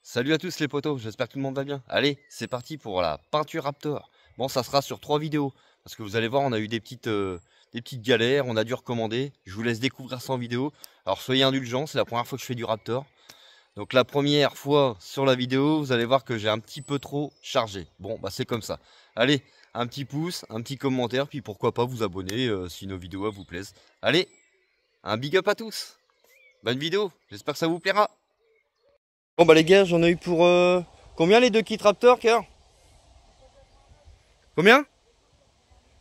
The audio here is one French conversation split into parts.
Salut à tous les potos, j'espère que tout le monde va bien. Allez, c'est parti pour la peinture Raptor. Bon, ça sera sur 3 vidéos, parce que vous allez voir, on a eu des petites galères, on a dû recommander. Je vous laisse découvrir ça en vidéo. Alors soyez indulgents, c'est la première fois que je fais du Raptor. Donc la première fois sur la vidéo, vous allez voir que j'ai un petit peu trop chargé. Bon, bah c'est comme ça. Allez, un petit pouce, un petit commentaire, puis pourquoi pas vous abonner si nos vidéos vous plaisent. Allez, un big up à tous. Bonne vidéo, j'espère que ça vous plaira. Bon bah les gars, j'en ai eu pour combien les deux kits Raptor, Cœur? Combien?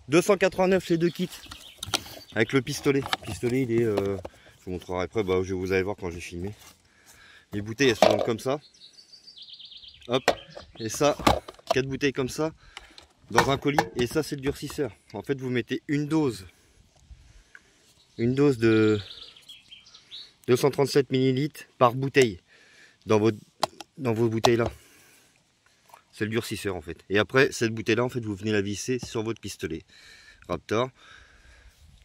289 les deux kits. Avec le pistolet. Le pistolet il est je vous montrerai après, bah vous allez voir quand j'ai filmé. Les bouteilles elles se vendent comme ça. Hop. Et ça, 4 bouteilles comme ça dans un colis. Et ça c'est le durcisseur. En fait vous mettez une dose de 237 ml par bouteille dans vos bouteilles là. C'est le durcisseur en fait. Et après cette bouteille là en fait vous venez la visser sur votre pistolet Raptor.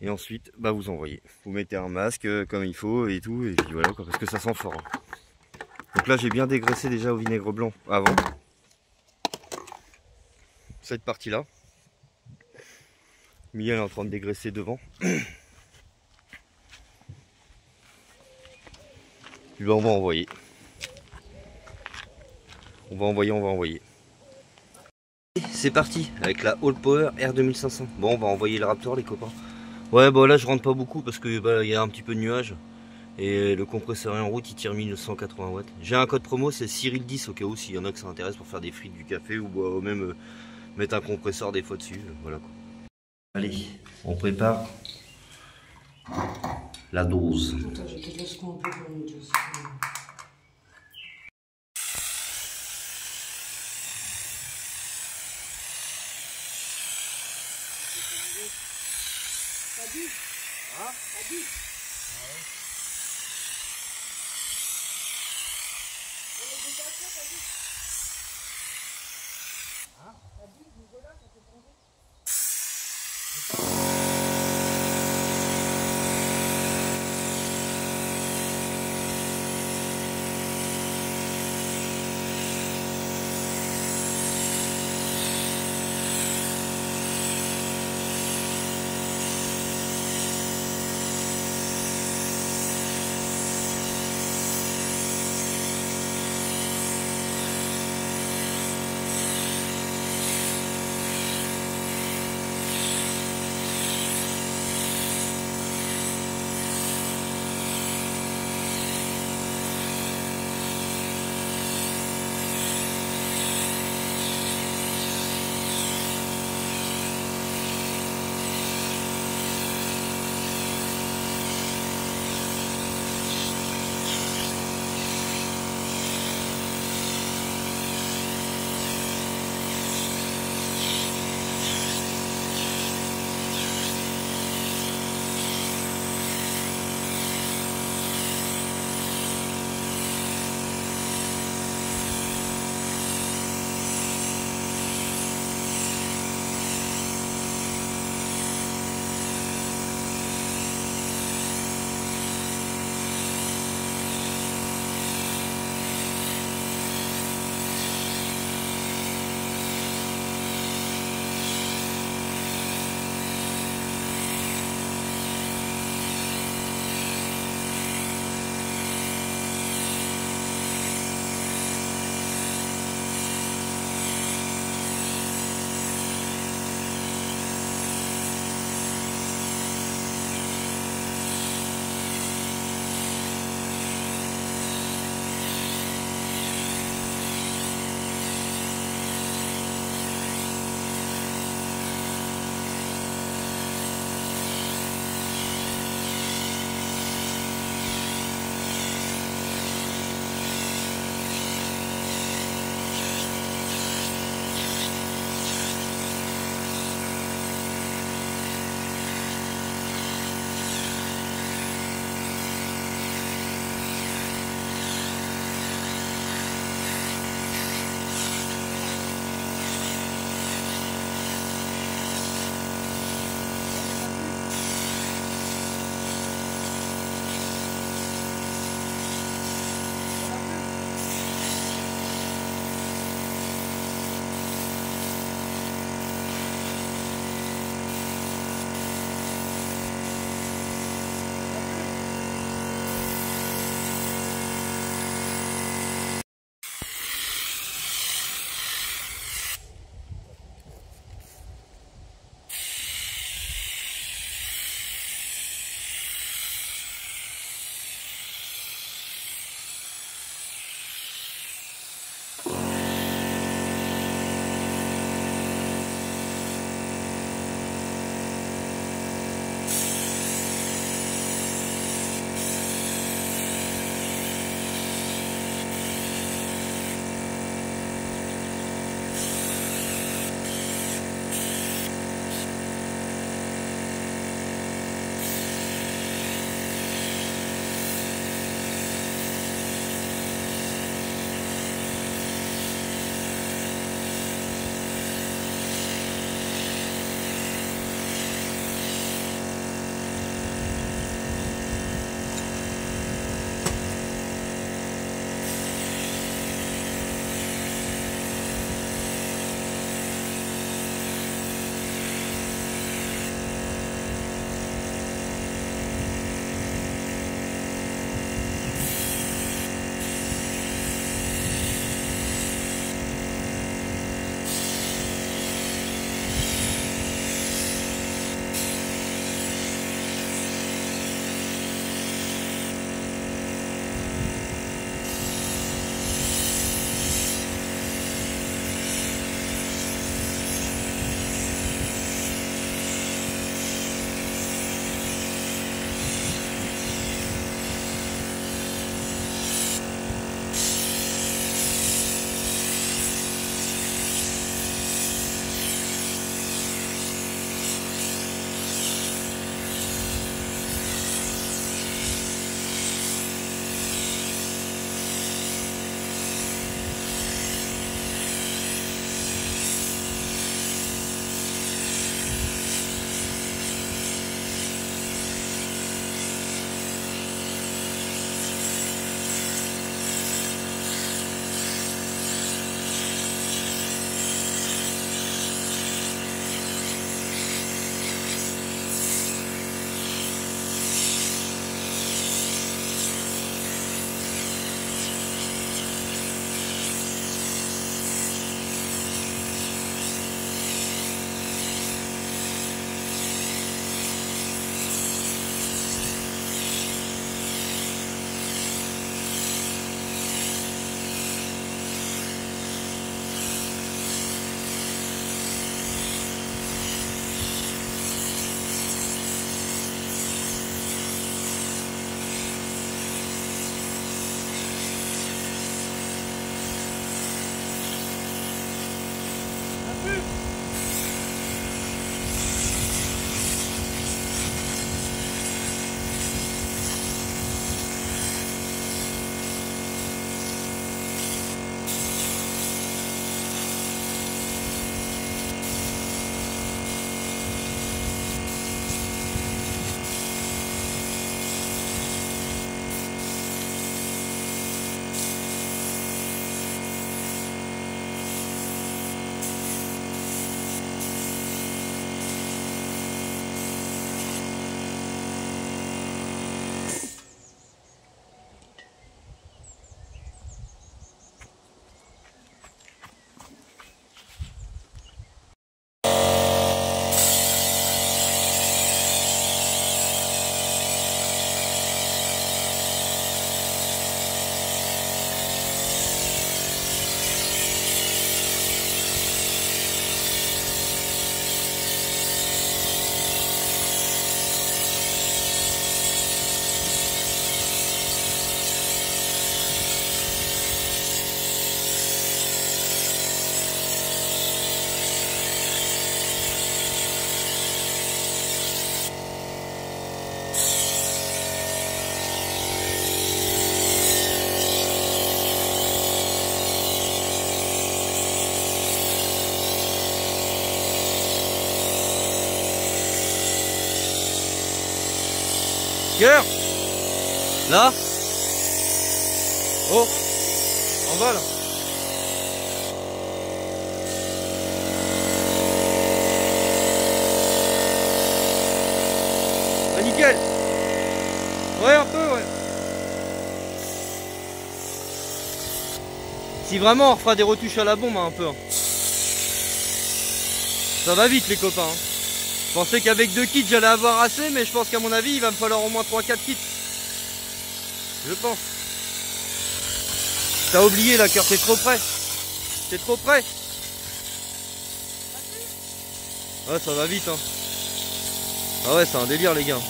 Et ensuite bah vous envoyez. Vous mettez un masque comme il faut et tout. Et puis voilà quoi, parce que ça sent fort. Donc là j'ai bien dégraissé déjà au vinaigre blanc avant. Cette partie là. Mia est en train de dégraisser devant. Puis bah on va envoyer. On va envoyer. C'est parti avec la All Power R2500. Bon, on va envoyer le Raptor les copains. Ouais, bah là je rentre pas beaucoup parce que bah, y a un petit peu de nuages. Et le compresseur est en route, il tire 1980 watts. J'ai un code promo, c'est Cyril10 au cas où s'il y en a que ça intéresse pour faire des frites, du café ou bah, même mettre un compresseur des fois dessus. Voilà quoi. Allez, on prépare la dose. Attends, je te laisse un peu pour une dose. T'as dit? Hein? T'as dit? On est détaché, t'as dit? Hein? T'as dit, Nicolas, ça fait tomber? Cœur. Là. Oh. En bas là. Ah, nickel. Ouais, un peu, ouais. Si vraiment on refera des retouches à la bombe, hein, un peu. Hein. Ça va vite les copains. Hein. Je pensais qu'avec 2 kits j'allais avoir assez, mais je pense qu'à mon avis il va me falloir au moins 3-4 kits. Je pense. T'as oublié la cœur, t'es trop près. T'es trop près. Ouais, ça va vite hein. Ah ouais, c'est un délire les gars.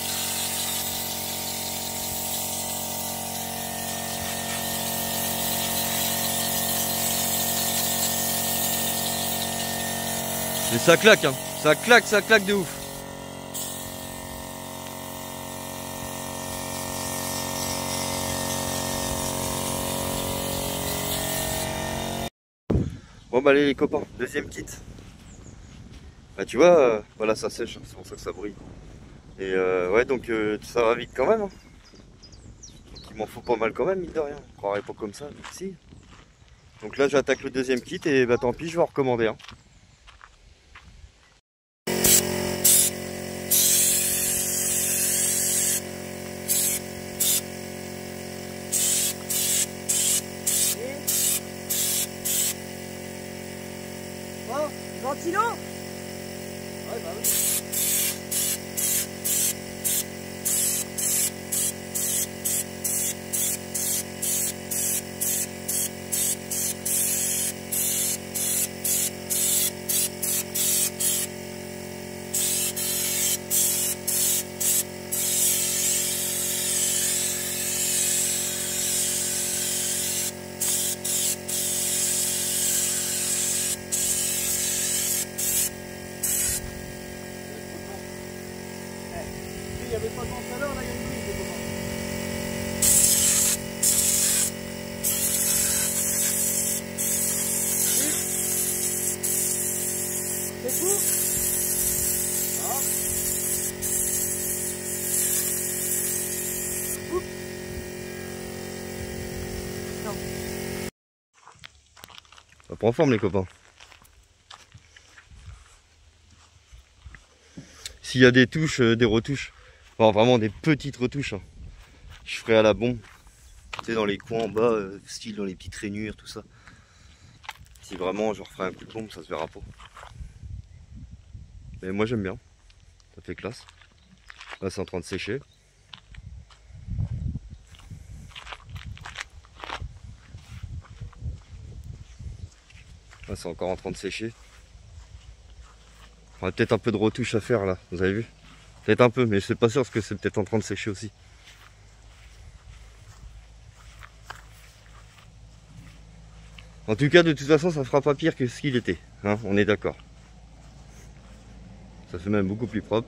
Mais ça claque hein. Ça claque de ouf. Bon bah allez les copains, deuxième kit. Bah tu vois, voilà ça sèche, c'est pour ça que ça brille. Et ouais donc ça va vite quand même. Hein. Donc il m'en faut pas mal quand même, mine de rien. On croirait pas comme ça, mais si. Donc là j'attaque le deuxième kit et bah tant pis, je vais en recommander un. Oh, ventilo. Ouais, bah oui. Il n'y avait pas de vent tout à l'heure, là il y a une brise les copains. C'est fou. Ah. Oups. Non. Ça prend forme les copains. S'il y a des touches, des retouches, enfin vraiment des petites retouches, hein, je ferai à la bombe. Tu sais, dans les coins en bas, style dans les petites rainures, tout ça. Si vraiment je referai un coup de bombe, ça se verra pas. Mais moi j'aime bien, ça fait classe. Là c'est en train de sécher. Là c'est encore en train de sécher. On a peut-être un peu de retouche à faire là, vous avez vu? Peut-être un peu, mais je sais pas sûr parce que c'est peut-être en train de sécher aussi. En tout cas, de toute façon, ça fera pas pire que ce qu'il était, hein, on est d'accord. Ça fait même beaucoup plus propre.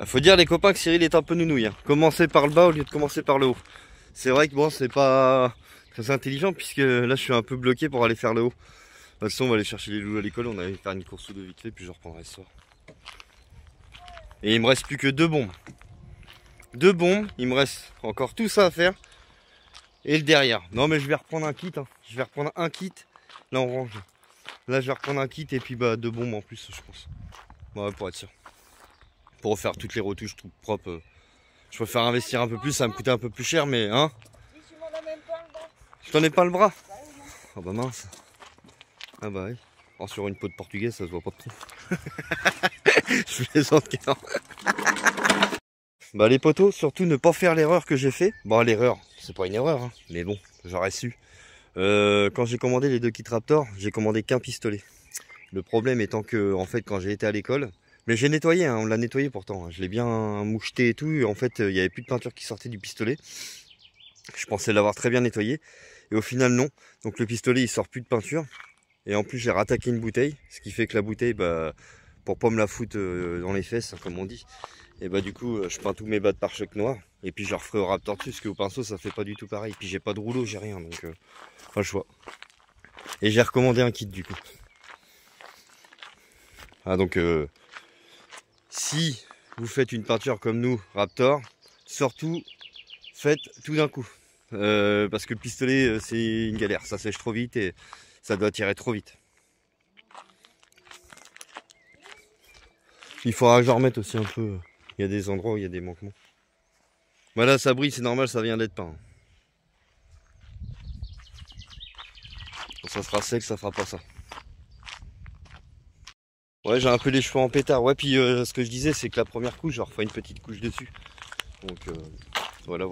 Faut dire les copains que Cyril est un peu nounouille. Hein. Commencer par le bas au lieu de commencer par le haut. C'est vrai que bon, c'est pas très intelligent puisque là je suis un peu bloqué pour aller faire le haut. De toute façon, on va aller chercher les loups à l'école, on allait faire une course ou deux vite fait, puis je reprendrai ce soir. Et il me reste plus que 2 bombes. 2 bombes, il me reste encore tout ça à faire. Et le derrière. Non mais je vais reprendre un kit. Hein. Je vais reprendre un kit. Là on range. Là je vais reprendre un kit et puis bah 2 bombes en plus je pense. Ouais, pour être sûr. Pour refaire toutes les retouches toutes propres. Je préfère investir un peu plus, ça va me coûter un peu plus cher mais hein. Si tu m'en as même pas le bras. Je t'en ai pas le bras. Bah oui, non. Ah bah mince. Ah bah oui. Alors, sur une peau de portugais ça se voit pas trop. Je plaisante non. Bah les potos, surtout ne pas faire l'erreur que j'ai fait. Bon l'erreur, c'est pas une erreur hein, mais bon, j'aurais su. Quand j'ai commandé les 2 kits Raptor, j'ai commandé qu'un pistolet. Le problème étant que en fait quand j'ai été à l'école, mais j'ai nettoyé, hein, on l'a nettoyé pourtant, hein, je l'ai bien moucheté et tout, et en fait il n'y avait plus de peinture qui sortait du pistolet. Je pensais l'avoir très bien nettoyé, et au final non. Donc le pistolet il sort plus de peinture, et en plus j'ai rattaqué une bouteille, ce qui fait que la bouteille, bah, pour pas me la foutre dans les fesses, hein, comme on dit, et bah du coup je peins tous mes bas de pare-choc noirs, et puis je referai au Raptor dessus, parce qu'au pinceau ça fait pas du tout pareil, puis j'ai pas de rouleau, j'ai rien, donc pas le choix. Et j'ai recommandé un kit du coup. Ah donc si vous faites une peinture comme nous, Raptor, surtout faites tout d'un coup. Parce que le pistolet c'est une galère, ça sèche trop vite et ça doit tirer trop vite. Il faudra que j'en remette aussi un peu, il y a des endroits où il y a des manquements. Voilà, ça brille, c'est normal, ça vient d'être peint. Quand ça sera sec, ça fera pas ça. Ouais, j'ai un peu les cheveux en pétard. Ouais, puis ce que je disais, c'est que la première couche, je referai une petite couche dessus. Donc voilà.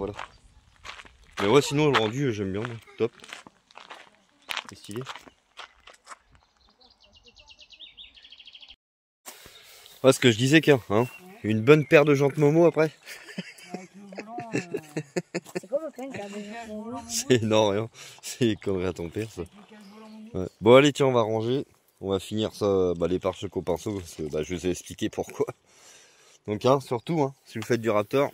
Mais ouais, sinon le rendu, j'aime bien, moi. Top. C'est stylé. Ouais, ce que je disais, hein. Une bonne paire de jantes Momo après. Avec le volant, c'est quoi votre paire de jantes Momo? C'est non, rien. C'est connerie à ton père, ça. Ouais. Bon, allez, tiens, on va ranger. On va finir ça, les pare-chocs au pinceau, parce que je vous ai expliqué pourquoi. Donc, surtout, si vous faites du Raptor.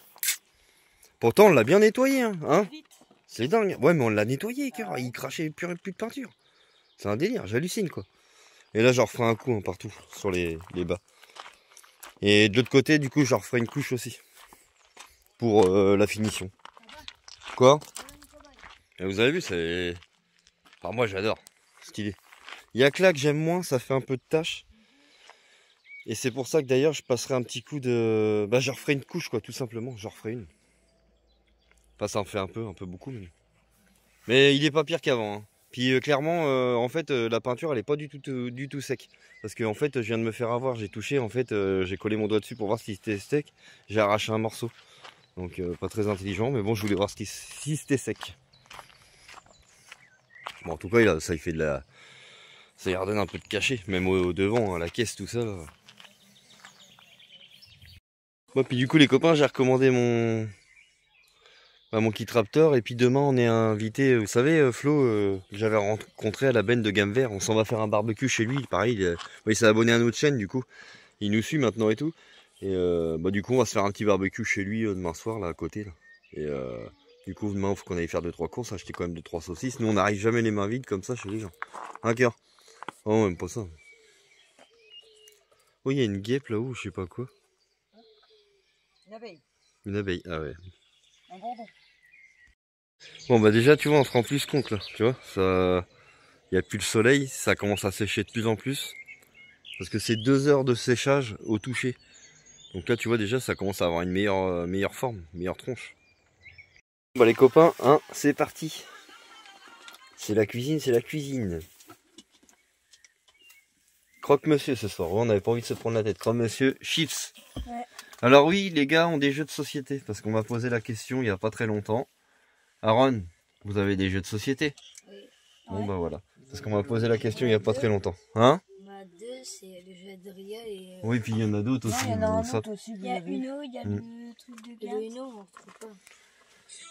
Pourtant, on l'a bien nettoyé, hein. C'est dingue. Ouais, mais on l'a nettoyé, car il crachait plus de peinture. C'est un délire, j'hallucine, quoi. Et là, j'en referai un coup partout, sur les bas. Et de l'autre côté, du coup, j'en referai une couche aussi. Pour la finition. Quoi? Et vous avez vu, c'est... Enfin, moi, j'adore. Stylé. Il y a que là que j'aime moins, ça fait un peu de tâches. Et c'est pour ça que d'ailleurs, je passerai un petit coup de... je referai une couche, quoi, tout simplement. Je referai une. Enfin, ça en fait un peu beaucoup. Mais il est pas pire qu'avant, hein. Puis clairement, en fait, la peinture, elle est pas du tout sec. Parce que en fait, je viens de me faire avoir. J'ai touché, en fait, j'ai collé mon doigt dessus pour voir si c'était sec. J'ai arraché un morceau. Donc, pas très intelligent. Mais bon, je voulais voir si c'était sec. Bon, en tout cas, ça, il fait de la... Ça y redonne un peu de cachet, même au devant, la caisse, tout ça. Là. Bon, puis du coup, les copains, j'ai recommandé mon kit Raptor. Et puis demain, on est invité, vous savez, Flo, que j'avais rencontré à la benne de Gamme Vert. On s'en va faire un barbecue chez lui. Pareil, il s'est abonné à notre chaîne, du coup. Il nous suit maintenant et tout. Et du coup, on va se faire un petit barbecue chez lui demain soir, là, à côté. Là. Et du coup, demain, il faut qu'on aille faire 2-3 courses. Acheter quand même 2-3 saucisses. Nous, on n'arrive jamais les mains vides comme ça chez les gens. Un cœur. Oh, même pas ça. Oh, il y a une guêpe là-haut, je sais pas quoi. Une abeille. Une abeille, ah ouais. Un bourdon. Bon, déjà, tu vois, on se rend plus compte là. Tu vois, ça. Il n'y a plus le soleil, ça commence à sécher de plus en plus. Parce que c'est 2 heures de séchage au toucher. Donc là, tu vois, déjà, ça commence à avoir une meilleure forme, meilleure tronche. Bon, les copains, c'est parti. C'est la cuisine. Croque-monsieur ce soir, on n'avait pas envie de se prendre la tête. Croque-monsieur, chips. Ouais. Alors oui, les gars ont des jeux de société, parce qu'on m'a posé la question il n'y a pas très longtemps. Aaron, vous avez des jeux de société? Oui. Bon voilà, parce qu'on m'a posé la question il n'y a pas très longtemps. Hein? Deux, c'est le jeu de Ria et... Oui, puis il y en a d'autres aussi. Il y en a un autre aussi. Il y a Uno, il y a le truc de glace. Le Uno, on ne trouve pas.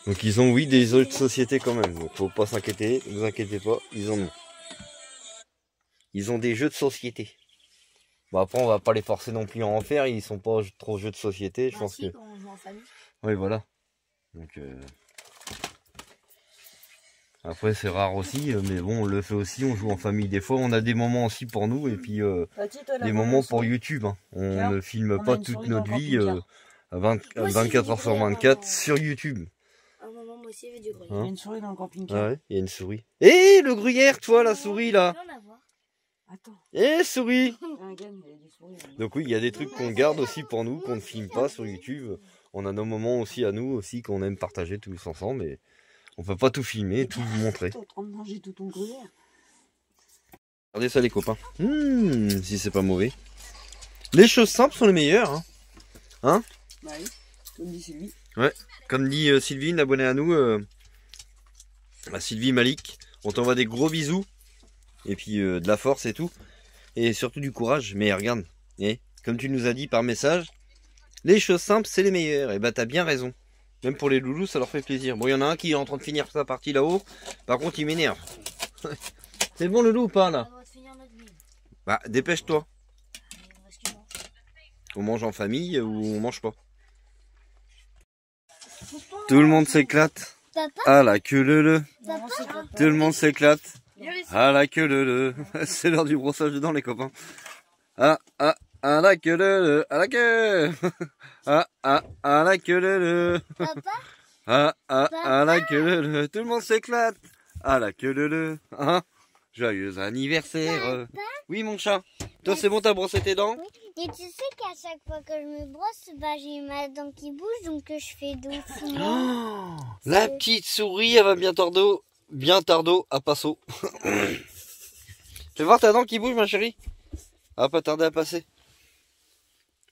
Donc ils ont, oui, des jeux de société quand même. Donc faut pas s'inquiéter, ne vous inquiétez pas, ils en ont. Ils ont des jeux de société. Bon après on va pas les forcer non plus à en faire, ils sont pas trop jeux de société, je pense que... Quand on joue en famille. Oui voilà. Donc après c'est rare aussi, mais bon on le fait aussi, on joue en famille des fois, on a des moments aussi pour nous et puis des moments pour YouTube. Hein. On ne filme pas toute notre vie à 24 heures sur 24 sur YouTube. À un moment, moi aussi, il y avait du gruyère. Il y a une souris dans le camping-car. Ah ouais, il y a une souris. Eh le gruyère, toi la souris là. Attends. Eh souris. Un gars, il y a des souris. Donc oui, il y a des trucs qu'on garde aussi pour nous, qu'on ne filme pas sur YouTube. On a nos moments aussi à nous aussi qu'on aime partager tous ensemble, mais on peut pas tout filmer, tout vous montrer. T'es en train de manger tout ton gruyère. Regardez ça les copains. Si c'est pas mauvais. Les choses simples sont les meilleures. Hein? Bah oui, comme dit Sylvie. Ouais, comme dit Sylvie, une abonnée à nous, Sylvie Malik. On t'envoie des gros bisous. Et puis de la force et tout. Et surtout du courage. Mais regarde, comme tu nous as dit par message, les choses simples c'est les meilleures. Et bah t'as bien raison. Même pour les loulous ça leur fait plaisir. Bon il y en a un qui est en train de finir sa partie là-haut. Par contre il m'énerve. C'est bon le loup ou pas là? Bah dépêche-toi. On mange en famille ou on mange pas. Tout le monde s'éclate. Ah la queue le. Tout le monde s'éclate. Ah la queue le. C'est l'heure du brossage dedans les copains. Ah à la queue le, à la queue. À la queue le. Papa, À la queue le. Tout le monde s'éclate. À la queue le. Hein? Joyeux anniversaire. Oui, mon chat. Toi, c'est bon, t'as brossé tes dents? et tu sais qu'à chaque fois que je me brosse, bah, j'ai ma dent qui bouge, donc je fais doucement. Oh, la petite souris, elle va bien tardo à passo. Fais voir ta dent qui bouge, ma chérie. Elle va pas tarder à passer.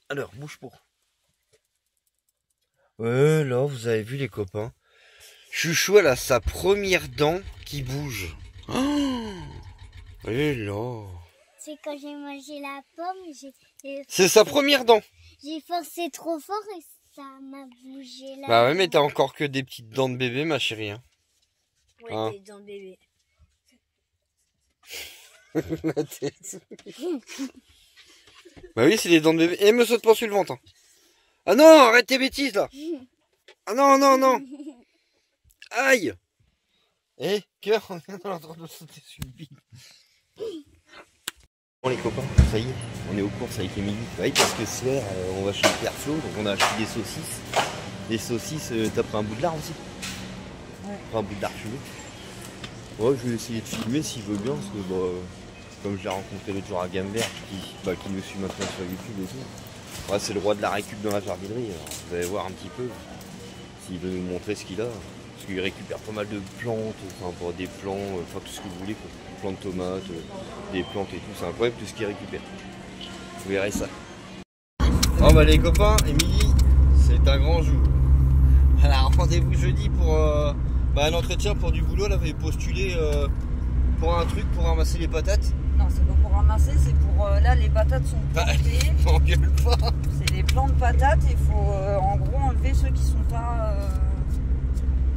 Alors, bouge pour. Ouais, là, vous avez vu les copains. Chouchou, elle a sa première dent qui bouge. Oh, et là. C'est quand j'ai mangé la pomme, C'est sa première dent. j'ai forcé trop fort et ça m'a bougé là. Bah ouais, mais t'as encore que des petites dents de bébé, ma chérie. Hein. Ouais, Hein. des dents de bébé. La tête. Bah oui, c'est des dents de bébé. Et me saute pas sur le ventre. Hein. Ah non, arrête tes bêtises là. Ah non, non, non. Aïe. Eh, cœur, on est en train de sauter sur le bide. Bon les copains, ça y est, on est aux courses avec Émilie. Oui, parce que ce soir, on va chez le Père Flo, donc on a acheté des saucisses. Des saucisses, t'as pris un bout de lard aussi? Ouais. Un bout de lard chelou. Ouais, je vais essayer de filmer s'il veut bien, parce que bah, comme je l'ai rencontré l'autre jour à Gamvert, qui nous suit maintenant sur YouTube et tout. Ouais, c'est le roi de la récup dans la jardinerie, alors vous allez voir un petit peu s'il veut nous montrer ce qu'il a. Parce qu'il récupère pas mal de plantes, enfin pour des plants, enfin tout ce que vous voulez, quoi. Plants de tomates, des plantes et tout, c'est incroyable tout ce qu'il récupère. Vous verrez ça. Bon bah les copains, Émilie, c'est un grand jour. Alors rendez-vous jeudi pour un entretien pour du boulot, elle avait postulé pour un truc pour ramasser les patates. Non, c'est pas pour ramasser, c'est pour là les patates sont plantées. On gueule pas. C'est des plants de patates et il faut en gros enlever ceux qui sont pas.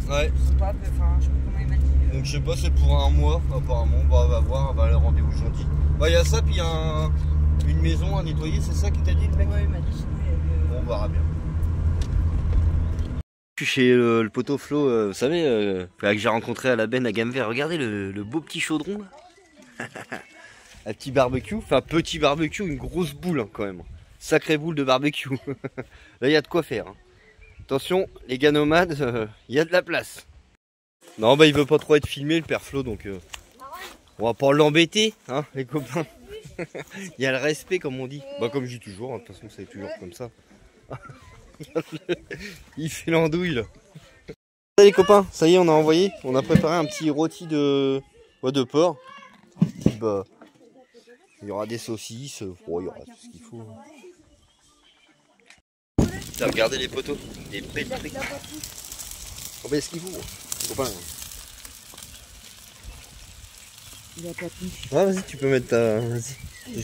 Ouais. Qui sont pas, enfin, je sais pas comment il m'a dit. Donc je sais pas, c'est pour un mois apparemment. Bah on va voir, on va aller rendez-vous jeudi. Bah il y a ça, puis il y a une maison à nettoyer, c'est ça qu'il t'a dit le mec? Ouais, il m'a dit sinon il y avait. Bon, on verra bien. Je suis chez le poteau Flo, vous savez, que j'ai rencontré à la benne à Gamvert. Regardez le beau petit chaudron là. Un petit barbecue, enfin petit barbecue, une grosse boule hein, quand même. Sacrée boule de barbecue. Là il y a de quoi faire. Hein. Attention, les gars nomades, il y a de la place. Non bah il veut pas trop être filmé le père Flo, donc on va pas l'embêter, hein les copains. Il y a le respect comme on dit. Bah comme je dis toujours, hein, de toute façon c'est toujours comme ça. Il fait l'andouille là. Les copains, ça y est on a envoyé. On a préparé un petit rôti de porc. Bah, il y aura des saucisses, il y aura tout ce qu'il faut. T'as regardé les poteaux? Des belles trucs. Combien est-ce qu'il faut les copains? Il a pas tenu. Ah vas-y tu peux mettre ta... Vas-y. Ouais,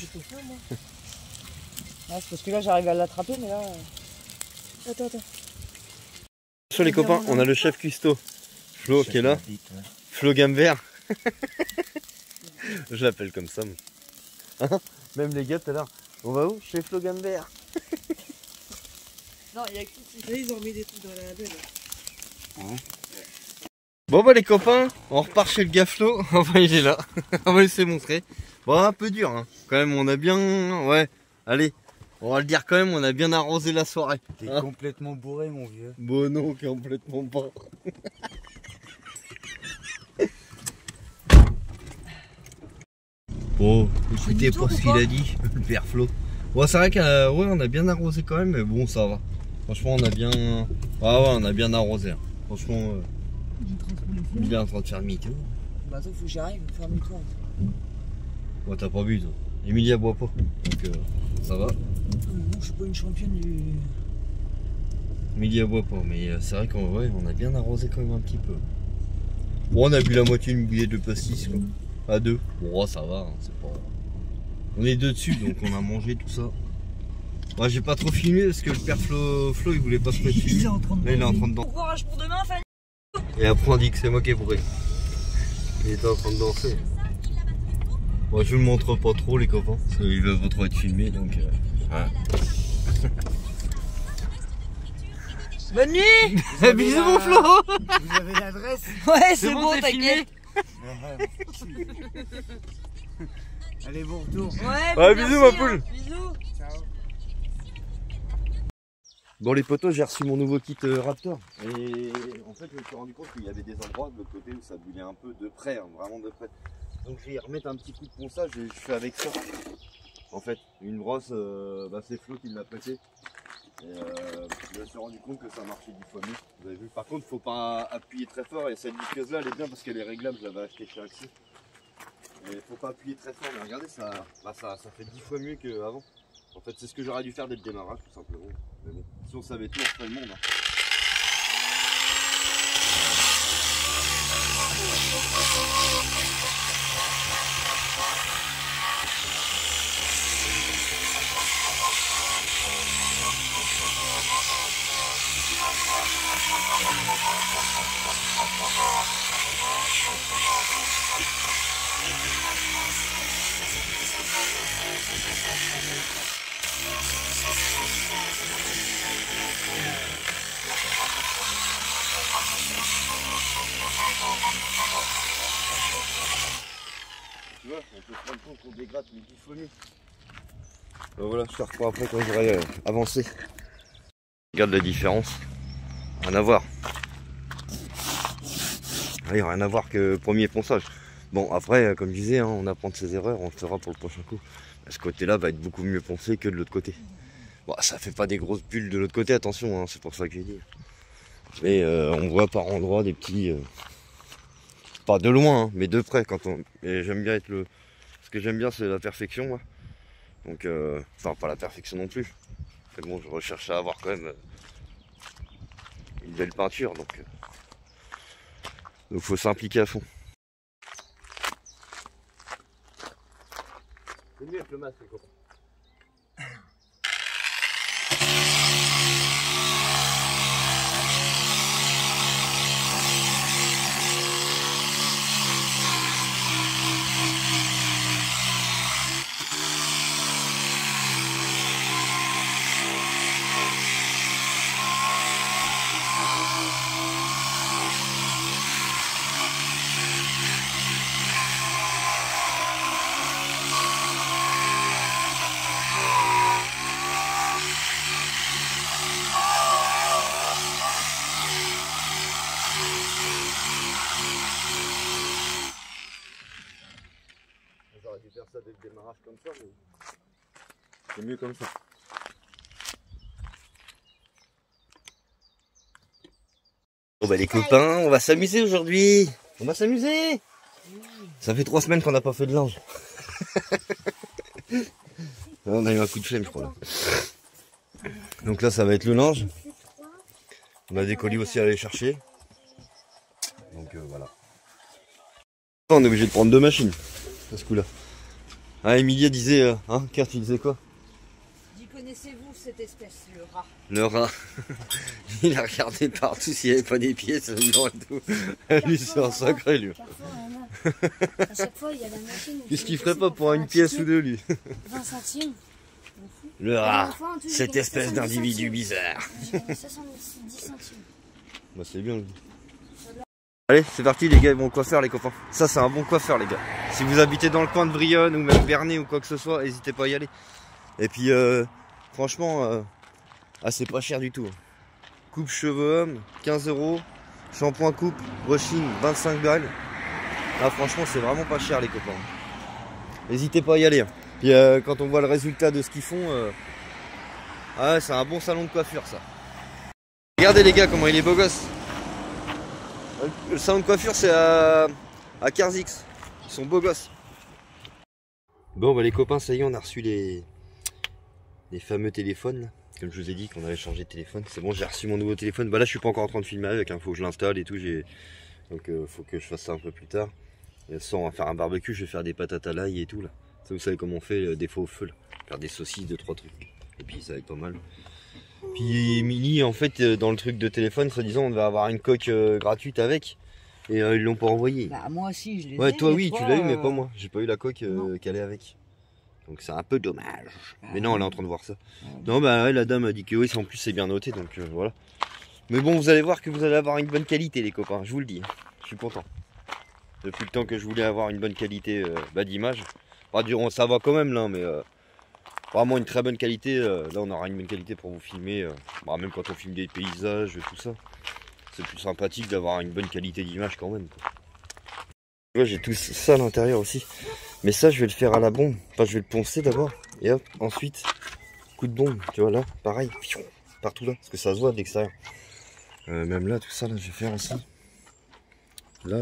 c'est parce que là j'arrive à l'attraper mais là. Attends. Sur les copains, on a le chef cuistot. Flo qui est là. Flo Gamvert. Je l'appelle comme ça. Hein, même les gars tout à l'heure. On va où? Chez Flo Gamvert. Non, il y a qui ils ont mis des trucs dans la belle. Bon bah les copains, on repart chez le gars Flo. Enfin il est là. On va laisser montrer. Bon un peu dur hein. Quand même on a bien... Ouais, allez. On va le dire quand même, on a bien arrosé la soirée. T'es hein, complètement bourré mon vieux. bon non, complètement pas. Bon, écoutez pour ce qu'il a dit, le père Flo. Bon c'est vrai qu'on a bien arrosé quand même, mais bon ça va. Franchement on a bien... Ah ouais, on a bien arrosé. Hein. Franchement, il est en train de faire demi-tour. Bah attends, faut que j'arrive, faire demi-tour. Ouais t'as pas bu toi. Emilia boit pas, donc ça va. Non, je suis pas une championne du... Emilia boit pas, mais c'est vrai qu'on a bien arrosé quand même un petit peu. Bon on a bu la moitié d'une bouillette de pastis quoi. À deux. Bon ça va, hein, c'est pas... On est deux dessus donc on a mangé tout ça. Moi j'ai pas trop filmé parce que le père Flo il voulait pas se mettre filmé. Là il est en train de danser. Bon courage pour demain, Fanny. Et après on dit que c'est moi qui ai bourré. Il était en train de danser. Moi je vous le montre pas trop les copains, parce qu'il veut pas trop être filmé donc... Hein. Bonne nuit. Bisous mon Flo. Vous avez l'adresse? Ouais, c'est bon, t'inquiète. C'est bon, t'es filmé? Ouais, ouais. Allez, bon retour. Ouais, bisous ma poule. Bisous. Ciao. Bon les potos, j'ai reçu mon nouveau kit Raptor. Et en fait, je me suis rendu compte qu'il y avait des endroits de l'autre côté où ça bouillait un peu de près, hein, vraiment de près. Donc je vais y remettre un petit coup de ponçage et je fais avec ça. En fait, une brosse, c'est Flo qui l'a prêté. Et je me suis rendu compte que ça marchait 10 fois mieux. Vous avez vu. Par contre, faut pas appuyer très fort. Et cette visqueuse là, elle est bien parce qu'elle est réglable. Je l'avais acheté chez Axi. Et faut pas appuyer très fort. Mais regardez, ça fait 10 fois mieux qu'avant. En fait, c'est ce que j'aurais dû faire dès le démarrage, tout simplement. Mais bon, si on savait tout, on ferait le monde. Hein. Tu vois, on peut se rendre compte qu'on dégrade mais 10 fois mieux. Ben voilà, je te reprends après quand j'aurai avancé. Regarde la différence. Rien à voir. Oui, rien à voir que premier ponçage. Bon, après, comme je disais, hein, on apprend de ses erreurs, on le fera pour le prochain coup. Ce côté-là va être beaucoup mieux poncé que de l'autre côté. Bon, ça fait pas des grosses bulles de l'autre côté, attention, hein, c'est pour ça que je dis. Mais on voit par endroits des petits... pas de loin, hein, mais de près. Et j'aime bien être le... Ce que j'aime bien, c'est la perfection, moi. Donc, enfin, pas la perfection non plus. Mais bon, je recherche à avoir quand même une belle peinture, donc faut s'impliquer à fond. C'est mieux avec le masque, les copains. J'aurais dû faire ça dès le démarrage comme ça, mais c'est mieux comme ça. Bon bah les copains, on va s'amuser aujourd'hui. On va s'amuser. Ça fait 3 semaines qu'on n'a pas fait de linge. On a eu un coup de flemme je crois là. Donc là ça va être le linge. On a des colis aussi à aller chercher. Donc voilà. On est obligé de prendre 2 machines à ce coup là. Ah Emilia disait, hein Car tu disais quoi? Connaissez-vous cette espèce, le rat? Le rat. Il a regardé partout s'il n'y avait pas des pièces dedans et tout. Lui c'est un sacré lui. À chaque fois il y a la machine. Qu'est-ce qu'il ferait pas pour une pièce ou deux lui? 20 centimes. Le rat, cette espèce d'individu bizarre. J'ai gagné 70 centimes. Bah c'est bien. Allez, c'est parti les gars, bon coiffeur les copains. Ça c'est un bon coiffeur les gars. Si vous habitez dans le coin de Brionne ou même Bernay ou quoi que ce soit, n'hésitez pas à y aller. Et puis franchement, c'est pas cher du tout. Coupe cheveux homme, 15 €. Shampoing coupe, brushing, 25 balles. Ah franchement c'est vraiment pas cher les copains. N'hésitez pas à y aller. Hein. Puis quand on voit le résultat de ce qu'ils font, c'est un bon salon de coiffure ça. Regardez les gars comment il est beau gosse. Le salon de coiffure c'est à Carzix. Ils sont beaux gosses. Bon bah les copains, ça y est, on a reçu les fameux téléphones là. Comme je vous ai dit qu'on avait changé de téléphone. C'est bon, j'ai reçu mon nouveau téléphone. Bah là je suis pas encore en train de filmer avec, hein. Faut que je l'installe et tout. Donc faut que je fasse ça un peu plus tard. Et ça, on va faire un barbecue, je vais faire des patates à l'ail et tout là. Ça vous savez comment on fait des fois au feu là. Faire des saucisses, 2-3 trucs. Et puis ça va être pas mal. Puis Emily en fait dans le truc de téléphone, soi-disant on devait avoir une coque gratuite avec. Et ils l'ont pas envoyé. Bah moi aussi je l'ai. Ouais toi oui tu l'as eu mais pas moi. J'ai pas eu la coque qu'elle est avec. Donc c'est un peu dommage. Mais non, elle est en train de voir ça. Non bah ouais, la dame a dit que oui, en plus c'est bien noté donc voilà. Mais bon vous allez voir que vous allez avoir une bonne qualité les copains, je vous le dis. Je suis content. Depuis le temps que je voulais avoir une bonne qualité d'image. Ça va quand même là, mais vraiment une très bonne qualité. Là on aura une bonne qualité pour vous filmer. Même quand on filme des paysages, tout ça. C'est plus sympathique d'avoir une bonne qualité d'image quand même. J'ai tout ça à l'intérieur aussi. Mais ça je vais le faire à la bombe. Enfin je vais le poncer d'abord. Et hop, ensuite, coup de bombe. Tu vois là, pareil. Partout là, parce que ça se voit de l'extérieur. Même là, tout ça là, je vais faire aussi. Là,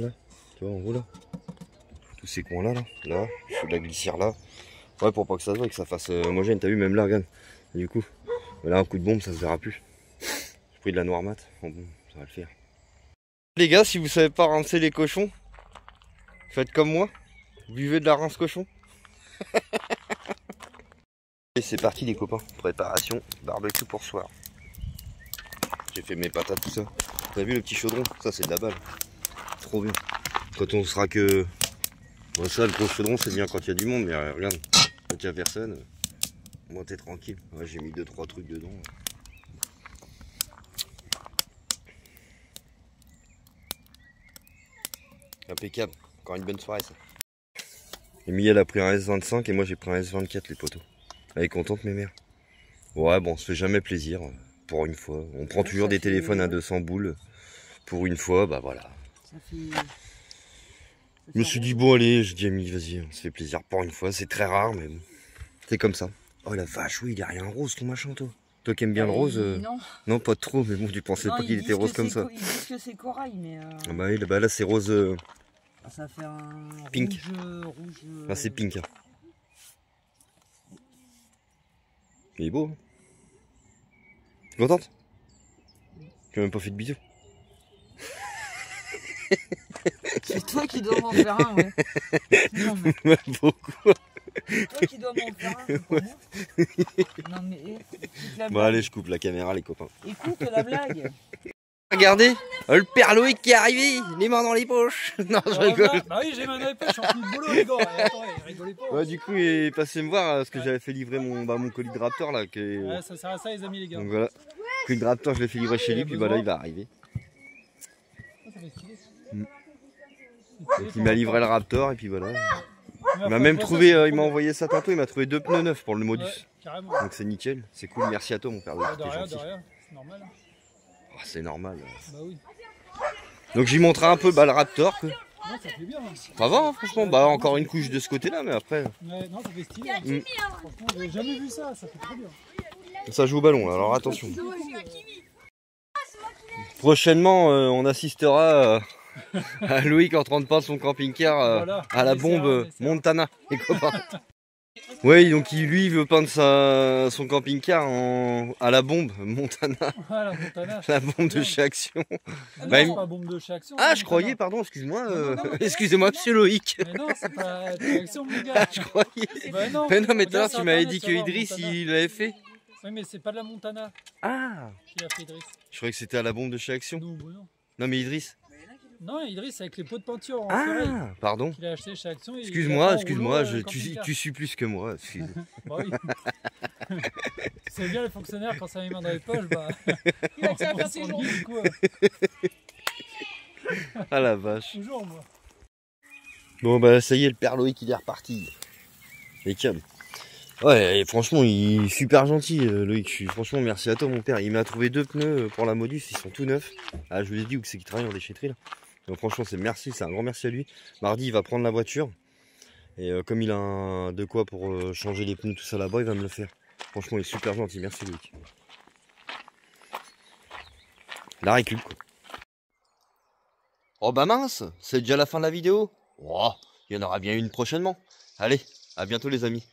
tu vois en haut là. Tous ces coins là, là, je fais de la glissière là. Ouais, pour pas que ça se voit, que ça fasse homogène. T'as vu, même là, regarde. Et du coup, là, un coup de bombe, ça se verra plus. J'ai pris de la noire mat. Bon, ça va le faire. Les gars, si vous savez pas rincer les cochons, faites comme moi. Buvez de la rince cochon. Et c'est parti les copains. Préparation, barbecue pour ce soir. J'ai fait mes patates, tout ça. T'as vu le petit chaudron? Ça, c'est de la balle. Trop bien. Quand on sera que... Bon, ça, le gros chaudron, c'est bien quand il y a du monde, mais regarde, quand il n'y a personne, moi t'es tranquille. Ouais, j'ai mis 2-3 trucs dedans. Impeccable. Encore une bonne soirée, ça. Emilie, elle a pris un S25 et moi j'ai pris un S24, les poteaux. Elle est contente, mes mères. Ouais, bon, on se fait jamais plaisir, pour une fois. On prend toujours des téléphones à 200 boules. Pour une fois, bah voilà. Ça fait... Je me suis dit, bon, allez, je dis, Emilie, vas-y, on se fait plaisir pour une fois. C'est très rare, mais bon. C'est comme ça. Oh la vache, oui, il a rien rose, ton machin, toi. Toi qui aimes bien le rose Non. Non, pas trop, mais bon, tu pensais pas qu'il était rose comme ça. Ils disent que c'est corail, mais... Ah bah oui, là c'est rose... Ça fait un pink. rouge... Là, c'est pink. Hein. Il est beau. Hein. Tu es contente? Tu m'as même pas fait de bisous. C'est toi qui dois m'en faire un, ouais. Non, mais... Beaucoup. C'est toi qui dois m'en faire un, c'est pas moi. Non, mais... Bon, allez, je coupe la caméra, les copains. Écoute la blague. Regardez, le père Loïc qui est arrivé, les mains dans les poches. Non, je rigole. Bah oui, j'ai les mains dans les poches, je suis en plus de boulot, les gars. Attends, rigolez pas. Ouais, du coup, il est passé me voir parce que j'avais fait livrer mon colis de Raptor là. Ouais, ça sert à ça, les amis, les gars. Donc voilà, le colis de Raptor, je l'ai fait livrer chez lui, puis voilà, il va arriver. Ça fait stylé. Donc il m'a livré le Raptor, et puis voilà. Il m'a même trouvé, il m'a envoyé ça tantôt, il m'a trouvé 2 pneus neufs pour le Modus. Ouais, carrément. Donc c'est nickel, c'est cool, merci à toi mon père Loïc, De t'es rien, gentil. de rien, c'est normal. Oh, c'est normal. Bah oui. Donc j'y montrerai un peu le Raptor. Quoi. Non, ça fait bien. Ça va, hein, franchement, bah encore une couche de ce côté là, mais après. Ouais, non, ça fait stylé. Franchement, j'avais jamais vu ça, ça fait trop bien. Ça joue au ballon, là, alors attention. Prochainement, on assistera à Loïc en train de peindre son camping-car Voilà, à la on essaiera, bombe on essaiera. Montana, les copains. Oui, donc lui, il veut peindre son camping-car à la bombe Montana, Voilà, Montana. la bombe de chez Action. Ah non, Bah, c'est pas bombe de chez Action. Ah, hein, je Montana. croyais, pardon, excuse-moi, non, excusez-moi, monsieur Loïc. Mais non, c'est pas de Action, mon gars. Je croyais. Bah non, Mais non, mais tout à regarde l'heure, sur tu m'avais Internet, dit tu que vas voir, Idriss, Montana. il l'avait fait. Oui, mais c'est pas de la Montana Ah, qu'il a fait Idriss. je croyais que c'était à la bombe de chez Action. Non, bah non. Non, mais Idriss. Non, Idriss, avec les pots de peinture en ferraille Ah, pardon. qu'il a acheté chez Action. Excuse-moi, tu tu suis plus que moi. Excuse. Bah oui. C'est bien les fonctionnaires quand ça a les mains dans les poches, bah. Il a que ça à on faire s'en ses jours. dit, du coup, Ah la vache. toujours moi. Bon bah ça y est, le père Loïc il est reparti. Et calme. Ouais, et franchement il est super gentil Loïc. Franchement merci à toi mon père. Il m'a trouvé 2 pneus pour la Modus, ils sont tout neufs. Ah je vous ai dit où c'est qu'il travaille en déchetterie là. Donc franchement c'est merci, c'est un grand merci à lui. Mardi il va prendre la voiture. Et comme il a de quoi pour changer les pneus tout ça là-bas, il va me le faire. Franchement il est super gentil, merci Loïc. La récup quoi. Oh bah mince, c'est déjà la fin de la vidéo. Oh, il y en aura bien une prochainement. Allez, à bientôt les amis.